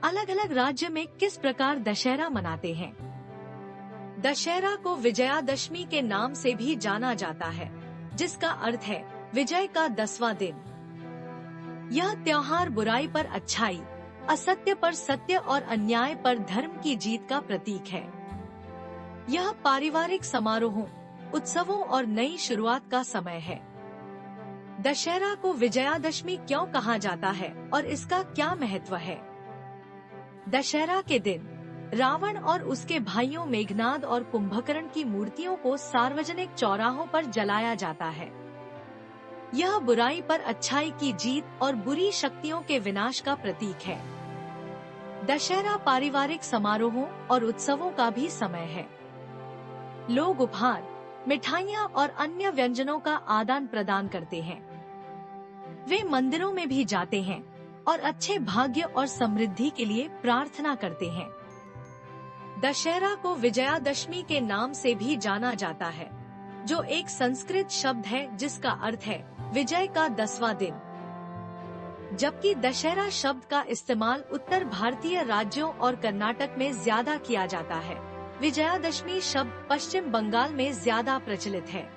अलग अलग राज्य में किस प्रकार दशहरा मनाते हैं। दशहरा को विजयादशमी के नाम से भी जाना जाता है, जिसका अर्थ है विजय का 10वां दिन। यह त्योहार बुराई पर अच्छाई, असत्य पर सत्य और अन्याय पर धर्म की जीत का प्रतीक है। यह पारिवारिक समारोहों, उत्सवों और नई शुरुआत का समय है। दशहरा को विजयादशमी क्यों कहा जाता है और इसका क्या महत्व है? दशहरा के दिन रावण और उसके भाइयों मेघनाद और कुंभकर्ण की मूर्तियों को सार्वजनिक चौराहों पर जलाया जाता है। यह बुराई पर अच्छाई की जीत और बुरी शक्तियों के विनाश का प्रतीक है। दशहरा पारिवारिक समारोहों और उत्सवों का भी समय है। लोग उपहार, मिठाइयाँ और अन्य व्यंजनों का आदान प्रदान करते हैं। वे मंदिरों में भी जाते हैं और अच्छे भाग्य और समृद्धि के लिए प्रार्थना करते हैं। दशहरा को विजयादशमी के नाम से भी जाना जाता है, जो एक संस्कृत शब्द है जिसका अर्थ है विजय का 10वां दिन। जबकि दशहरा शब्द का इस्तेमाल उत्तर भारतीय राज्यों और कर्नाटक में ज्यादा किया जाता है, विजयादशमी शब्द पश्चिम बंगाल में ज्यादा प्रचलित है।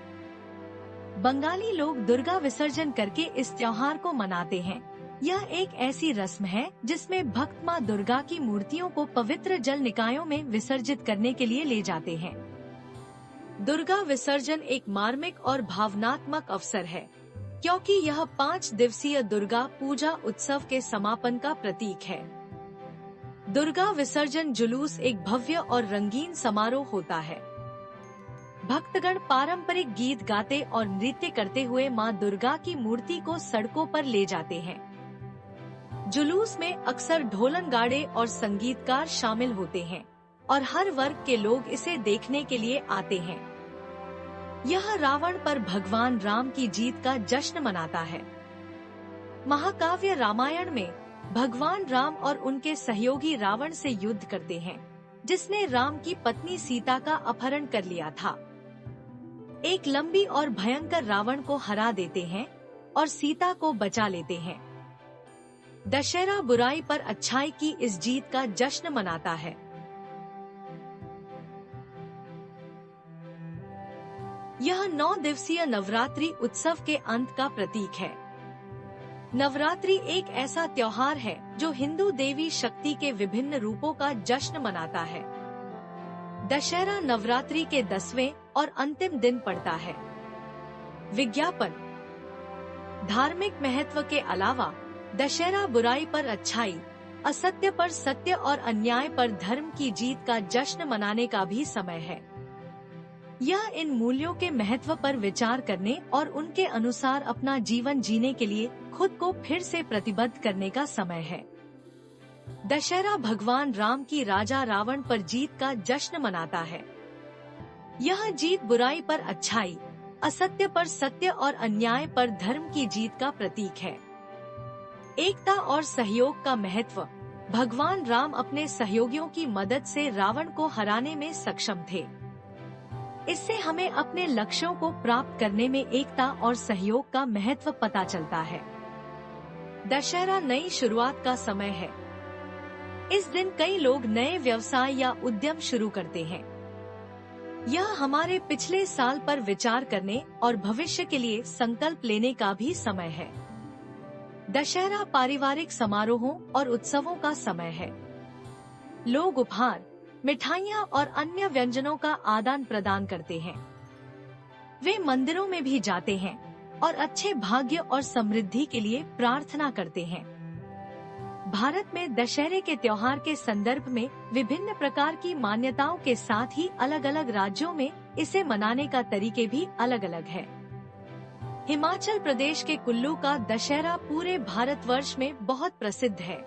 बंगाली लोग दुर्गा विसर्जन करके इस त्योहार को मनाते हैं। यह एक ऐसी रस्म है जिसमें भक्त मां दुर्गा की मूर्तियों को पवित्र जल निकायों में विसर्जित करने के लिए ले जाते हैं। दुर्गा विसर्जन एक मार्मिक और भावनात्मक अवसर है, क्योंकि यह 5 दिवसीय दुर्गा पूजा उत्सव के समापन का प्रतीक है। दुर्गा विसर्जन जुलूस एक भव्य और रंगीन समारोह होता है। भक्तगण पारंपरिक गीत गाते और नृत्य करते हुए मां दुर्गा की मूर्ति को सड़कों पर ले जाते हैं। जुलूस में अक्सर ढोलन गाड़े और संगीतकार शामिल होते हैं और हर वर्ग के लोग इसे देखने के लिए आते हैं। यह रावण पर भगवान राम की जीत का जश्न मनाता है। महाकाव्य रामायण में भगवान राम और उनके सहयोगी रावण से युद्ध करते हैं, जिसने राम की पत्नी सीता का अपहरण कर लिया था। एक लंबी और भयंकर रावण को हरा देते हैं और सीता को बचा लेते हैं। दशहरा बुराई पर अच्छाई की इस जीत का जश्न मनाता है। यह 9 दिवसीय नवरात्रि उत्सव के अंत का प्रतीक है। नवरात्रि एक ऐसा त्योहार है जो हिंदू देवी शक्ति के विभिन्न रूपों का जश्न मनाता है। दशहरा नवरात्रि के 10वें और अंतिम दिन पड़ता है। विज्ञापन। धार्मिक महत्व के अलावा दशहरा बुराई पर अच्छाई, असत्य पर सत्य और अन्याय पर धर्म की जीत का जश्न मनाने का भी समय है। यह इन मूल्यों के महत्व पर विचार करने और उनके अनुसार अपना जीवन जीने के लिए खुद को फिर से प्रतिबद्ध करने का समय है। दशहरा भगवान राम की राजा रावण पर जीत का जश्न मनाता है। यह जीत बुराई पर अच्छाई, असत्य पर सत्य और अन्याय पर धर्म की जीत का प्रतीक है। एकता और सहयोग का महत्व। भगवान राम अपने सहयोगियों की मदद से रावण को हराने में सक्षम थे। इससे हमें अपने लक्ष्यों को प्राप्त करने में एकता और सहयोग का महत्व पता चलता है। दशहरा नई शुरुआत का समय है। इस दिन कई लोग नए व्यवसाय या उद्यम शुरू करते हैं। यह हमारे पिछले साल पर विचार करने और भविष्य के लिए संकल्प लेने का भी समय है। दशहरा पारिवारिक समारोहों और उत्सवों का समय है। लोग उपहार, मिठाइयाँ और अन्य व्यंजनों का आदान प्रदान करते हैं। वे मंदिरों में भी जाते हैं और अच्छे भाग्य और समृद्धि के लिए प्रार्थना करते हैं। भारत में दशहरे के त्योहार के संदर्भ में विभिन्न प्रकार की मान्यताओं के साथ ही अलग अलग राज्यों में इसे मनाने का तरीके भी अलग अलग है। हिमाचल प्रदेश के कुल्लू का दशहरा पूरे भारतवर्ष में बहुत प्रसिद्ध है।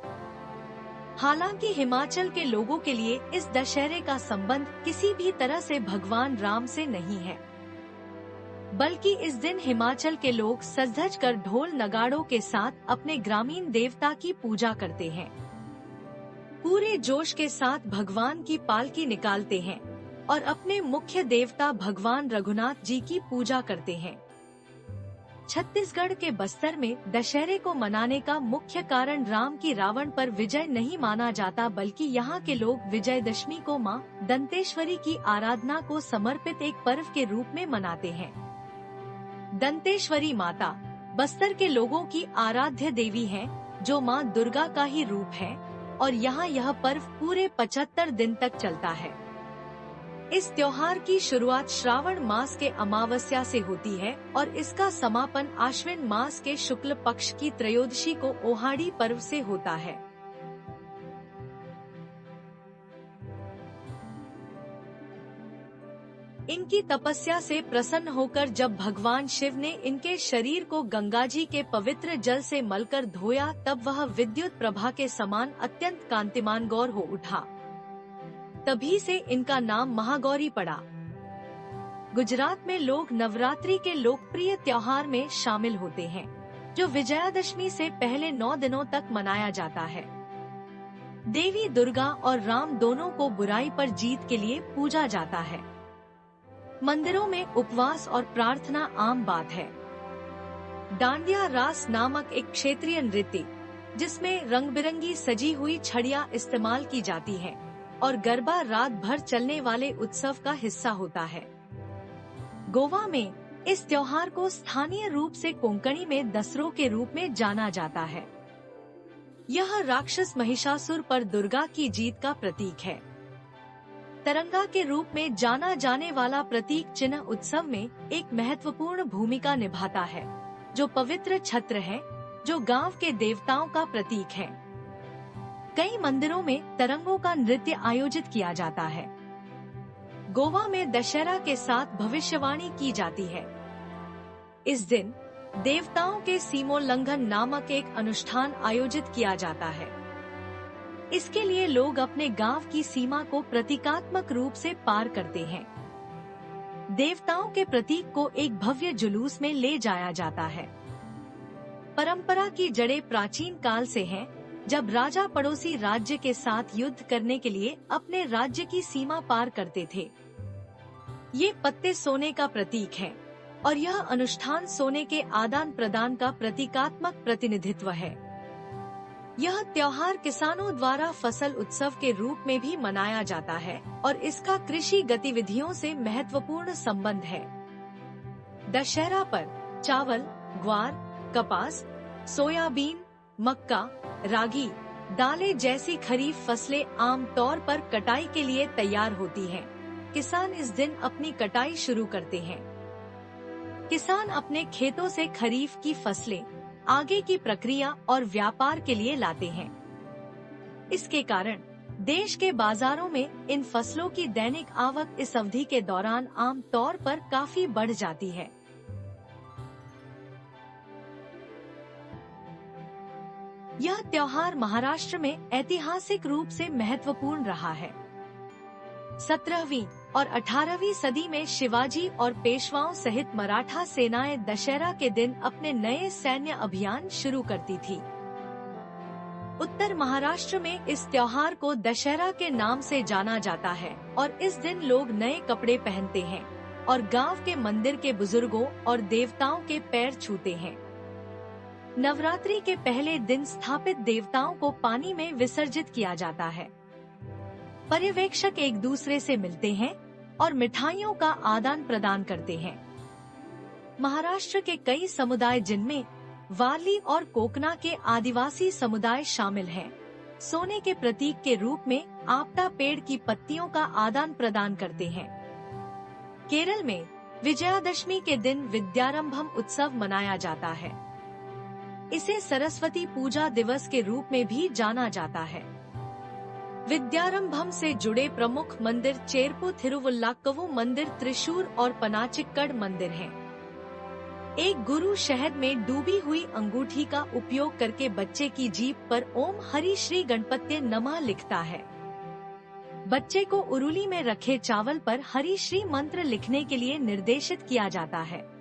हालांकि हिमाचल के लोगों के लिए इस दशहरे का संबंध किसी भी तरह से भगवान राम से नहीं है, बल्कि इस दिन हिमाचल के लोग सज धज कर ढोल नगाड़ों के साथ अपने ग्रामीण देवता की पूजा करते हैं। पूरे जोश के साथ भगवान की पालकी निकालते हैं और अपने मुख्य देवता भगवान रघुनाथ जी की पूजा करते हैं। छत्तीसगढ़ के बस्तर में दशहरे को मनाने का मुख्य कारण राम की रावण पर विजय नहीं माना जाता, बल्कि यहाँ के लोग विजयदशमी को मां दंतेश्वरी की आराधना को समर्पित एक पर्व के रूप में मनाते हैं। दंतेश्वरी माता बस्तर के लोगों की आराध्य देवी हैं, जो मां दुर्गा का ही रूप है, और यहाँ यह पर्व पूरे 75 दिन तक चलता है। इस त्योहार की शुरुआत श्रावण मास के अमावस्या से होती है और इसका समापन आश्विन मास के शुक्ल पक्ष की त्रयोदशी को ओहाड़ी पर्व से होता है। इनकी तपस्या से प्रसन्न होकर जब भगवान शिव ने इनके शरीर को गंगाजी के पवित्र जल से मलकर धोया, तब वह विद्युत प्रभा के समान अत्यंत कांतिमान गौर हो उठा। तभी से इनका नाम महागौरी पड़ा। गुजरात में लोग नवरात्रि के लोकप्रिय त्योहार में शामिल होते हैं, जो विजयादशमी से पहले 9 दिनों तक मनाया जाता है। देवी दुर्गा और राम दोनों को बुराई पर जीत के लिए पूजा जाता है। मंदिरों में उपवास और प्रार्थना आम बात है। डांडिया रास नामक एक क्षेत्रीय नृत्य, जिसमें रंग बिरंगी सजी हुई छड़ियाँ इस्तेमाल की जाती हैं, और गरबा रात भर चलने वाले उत्सव का हिस्सा होता है। गोवा में इस त्योहार को स्थानीय रूप से कोंकणी में दसरों के रूप में जाना जाता है। यह राक्षस महिषासुर पर दुर्गा की जीत का प्रतीक है। तरंगा के रूप में जाना जाने वाला प्रतीक चिन्ह उत्सव में एक महत्वपूर्ण भूमिका निभाता है, जो पवित्र छत्र है, जो गांव के देवताओं का प्रतीक है। कई मंदिरों में तरंगों का नृत्य आयोजित किया जाता है। गोवा में दशहरा के साथ भविष्यवाणी की जाती है। इस दिन देवताओं के सीमोल्लंघन नामक एक अनुष्ठान आयोजित किया जाता है। इसके लिए लोग अपने गांव की सीमा को प्रतीकात्मक रूप से पार करते हैं। देवताओं के प्रतीक को एक भव्य जुलूस में ले जाया जाता है। परंपरा की जड़ें प्राचीन काल से हैं, जब राजा पड़ोसी राज्य के साथ युद्ध करने के लिए अपने राज्य की सीमा पार करते थे। ये पत्ते सोने का प्रतीक है, और यह अनुष्ठान सोने के आदान प्रदान का प्रतीकात्मक प्रतिनिधित्व है। यह त्योहार किसानों द्वारा फसल उत्सव के रूप में भी मनाया जाता है, और इसका कृषि गतिविधियों से महत्वपूर्ण संबंध है। दशहरा पर चावल, ग्वार, कपास, सोयाबीन, मक्का, रागी, दालें जैसी खरीफ फसलें आम तौर पर कटाई के लिए तैयार होती हैं। किसान इस दिन अपनी कटाई शुरू करते हैं। किसान अपने खेतों से खरीफ की फसलें आगे की प्रक्रिया और व्यापार के लिए लाते हैं। इसके कारण देश के बाजारों में इन फसलों की दैनिक आवक इस अवधि के दौरान आम तौर पर काफी बढ़ जाती है। यह त्योहार महाराष्ट्र में ऐतिहासिक रूप से महत्वपूर्ण रहा है। 17वीं और 18वीं सदी में शिवाजी और पेशवाओं सहित मराठा सेनाएं दशहरा के दिन अपने नए सैन्य अभियान शुरू करती थी। उत्तर महाराष्ट्र में इस त्योहार को दशहरा के नाम से जाना जाता है, और इस दिन लोग नए कपड़े पहनते हैं और गांव के मंदिर के बुजुर्गों और देवताओं के पैर छूते हैं। नवरात्रि के पहले दिन स्थापित देवताओं को पानी में विसर्जित किया जाता है। पर्यवेक्षक एक दूसरे से मिलते हैं और मिठाइयों का आदान प्रदान करते हैं। महाराष्ट्र के कई समुदाय, जिनमें वारली और कोकना के आदिवासी समुदाय शामिल हैं, सोने के प्रतीक के रूप में आपटा पेड़ की पत्तियों का आदान प्रदान करते हैं। केरल में विजयादशमी के दिन विद्यारंभम उत्सव मनाया जाता है। इसे सरस्वती पूजा दिवस के रूप में भी जाना जाता है। विद्यारंभम से जुड़े प्रमुख मंदिर चेरपू थिरुवल्लाक्कवु मंदिर, त्रिशूर और पनाचिक्कड़ मंदिर हैं। एक गुरु शहद में डूबी हुई अंगूठी का उपयोग करके बच्चे की जीभ पर ओम हरि श्री गणपत्ये नमः लिखता है। बच्चे को उरुली में रखे चावल पर हरि श्री मंत्र लिखने के लिए निर्देशित किया जाता है।